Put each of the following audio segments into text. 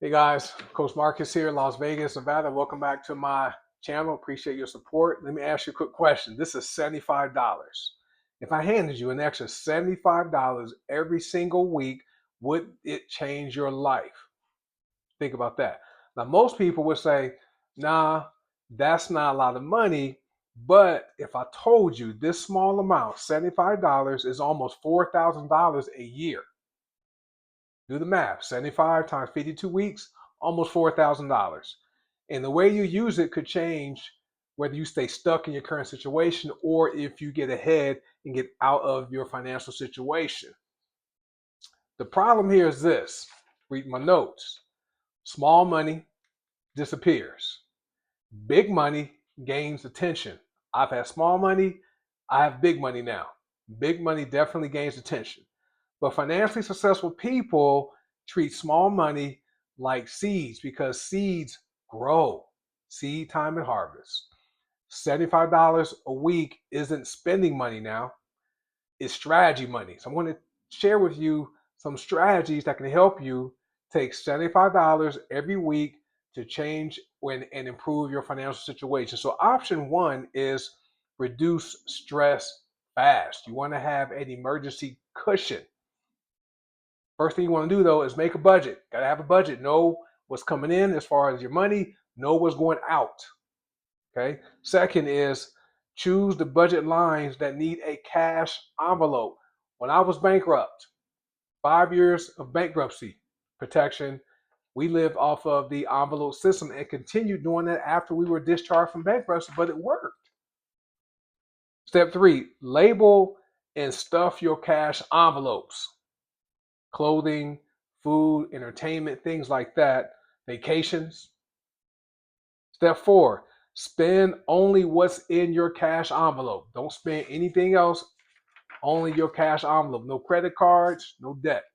Hey guys, Coach Marcus here, Las Vegas, Nevada. Welcome back to my channel. Appreciate your support. Let me ask you a quick question. This is $75. If I handed you an extra $75 every single week, would it change your life? Think about that. Now, most people would say, nah, that's not a lot of money. But if I told you this small amount, $75, is almost $4,000 a year. Do the math. 75 times 52 weeks, almost $4,000. And the way you use it could change whether you stay stuck in your current situation or if you get ahead and get out of your financial situation. The problem here is this. Read my notes. Small money disappears. Big money gains attention. I've had small money. I have big money now. Big money definitely gains attention. But financially successful people treat small money like seeds because seeds grow. Seed time and harvest. $75 a week isn't spending money now, it's strategy money. So I'm going to share with you some strategies that can help you take $75 every week to change and improve your financial situation. So option one is reduce stress fast. You want to have an emergency cushion. First thing you want to do though is make a budget. Got to have a budget. Know what's coming in as far as your money. Know what's going out. Okay. Second is choose the budget lines that need a cash envelope. When I was bankrupt, 5 years of bankruptcy protection, we lived off of the envelope system and continued doing that after we were discharged from bankruptcy, but it worked. Step three, label and stuff your cash envelopes. Clothing, food, entertainment, things like that, vacations. Step four, spend only what's in your cash envelope. Don't spend anything else, only your cash envelope. No credit cards, no debt.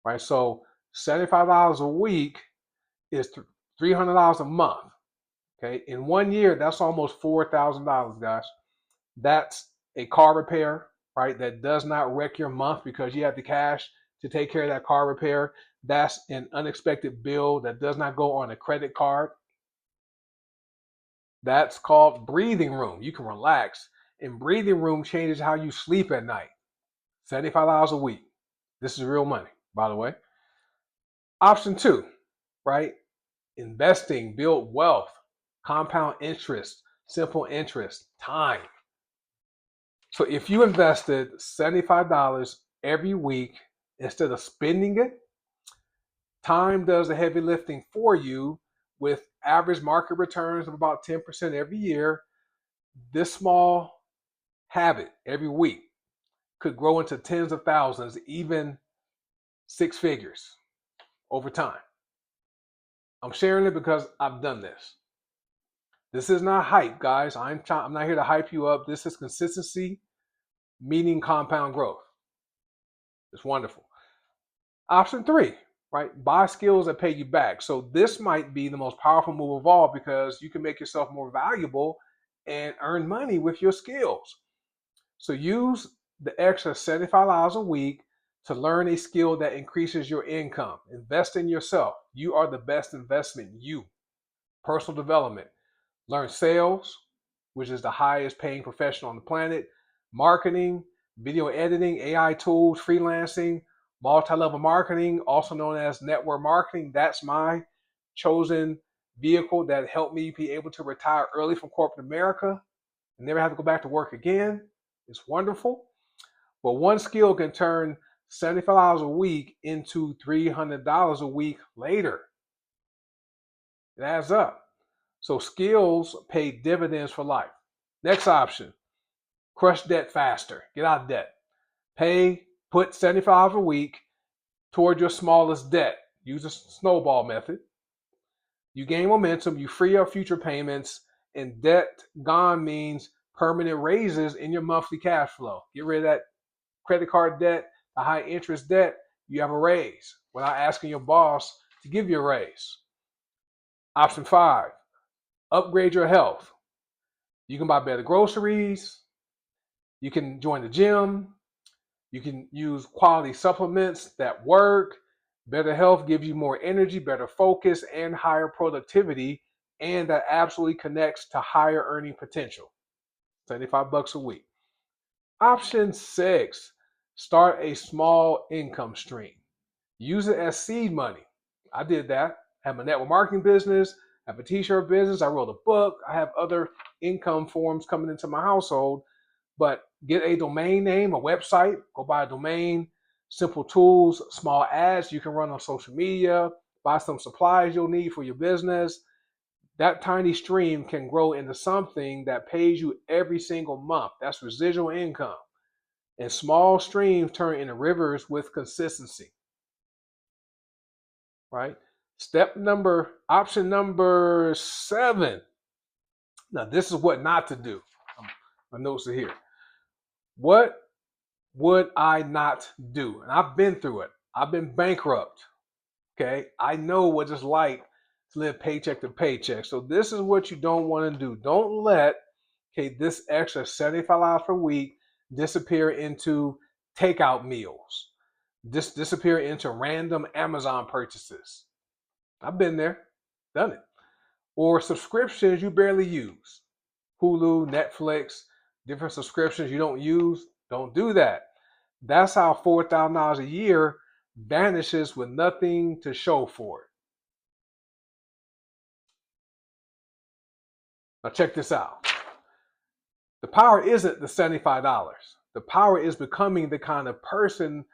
Right? So $75 a week is $300 a month. Okay. In 1 year, that's almost $4,000, guys. That's a car repair, right? That does not wreck your month because you have the cash to take care of that car repair. That's an unexpected bill that does not go on a credit card. That's called breathing room. You can relax. And breathing room changes how you sleep at night. $75 a week. This is real money, by the way. Option two, right? Investing, build wealth, compound interest, simple interest, time. So if you invested $75 every week instead of spending it, time does the heavy lifting for you with average market returns of about 10% every year. This small habit every week could grow into tens of thousands, even six figures over time. I'm sharing it because I've done this. This is not hype, guys. I'm not here to hype you up. This is consistency meaning compound growth. It's wonderful. Option three, right? Buy skills that pay you back. So this might be the most powerful move of all because you can make yourself more valuable and earn money with your skills. So use the extra $75 a week to learn a skill that increases your income. Invest in yourself. You are the best investment. You. Personal development. Learn sales, which is the highest paying profession on the planet, marketing, video editing, AI tools, freelancing, multi-level marketing, also known as network marketing. That's my chosen vehicle that helped me be able to retire early from corporate America and never have to go back to work again. It's wonderful. But one skill can turn $75 a week into $300 a week later. It adds up. So skills pay dividends for life. Next option, crush debt faster. Get out of debt. Put $75 a week toward your smallest debt. Use a snowball method. You gain momentum, you free up future payments, and debt gone means permanent raises in your monthly cash flow. Get rid of that credit card debt, the high interest debt. You have a raise without asking your boss to give you a raise. Option five, upgrade your health. You can buy better groceries. You can join the gym. You can use quality supplements that work. Better health gives you more energy, better focus, and higher productivity, and that absolutely connects to higher earning potential. 75 bucks a week. Option 6, start a small income stream. Use it as seed money. I did that. I have a network marketing business, I have a t-shirt business, I wrote a book, I have other income forms coming into my household. But get a domain name, a website, go buy a domain, simple tools, small ads you can run on social media, buy some supplies you'll need for your business. That tiny stream can grow into something that pays you every single month. That's residual income. And small streams turn into rivers with consistency, right? Option number 7. Now, this is what not to do. My notes are here. What would I not do? And I've been through it. I've been bankrupt. Okay. I know what it's like to live paycheck to paycheck. So this is what you don't want to do. Don't let this extra $75 per week disappear into takeout meals. Disappear into random Amazon purchases. I've been there, done it. Or subscriptions you barely use. Hulu, Netflix, different subscriptions you don't use. Don't do that. That's how $4,000 a year vanishes with nothing to show for it. Now check this out. The power isn't the $75. The power is becoming the kind of person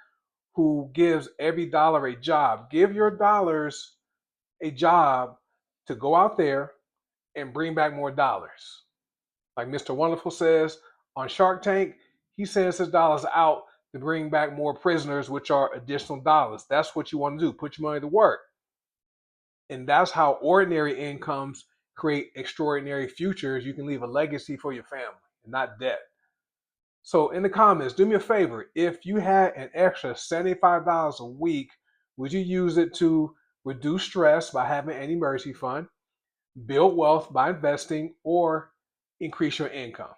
who gives every dollar a job. Give your dollars a job to go out there and bring back more dollars. Like Mr. Wonderful says on Shark Tank, he sends his dollars out to bring back more prisoners, which are additional dollars. That's what you want to do. Put your money to work. And that's how ordinary incomes create extraordinary futures. You can leave a legacy for your family and not debt. So in the comments, do me a favor. If you had an extra $75 a week, would you use it to reduce stress by having an emergency fund, build wealth by investing, or increase your income?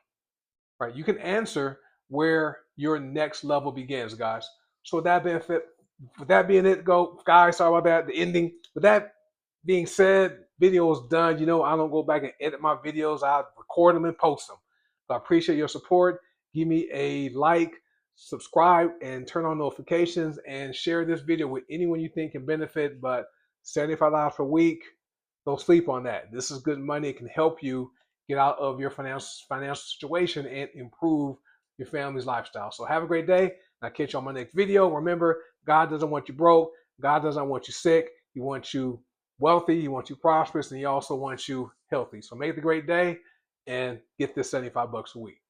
Right? You can answer where your next level begins, guys. So with that being it, guys. Sorry about that. The ending. With that being said, video is done. You know, I don't go back and edit my videos. I record them and post them. So I appreciate your support. Give me a like, subscribe, and turn on notifications, and share this video with anyone you think can benefit. But $75 per week, don't sleep on that. This is good money. It can help you get out of your financial situation and improve your family's lifestyle. So have a great day. I'll catch you on my next video. Remember, God doesn't want you broke. God doesn't want you sick. He wants you wealthy. He wants you prosperous, and he also wants you healthy. So make it a great day and get this $75 a week.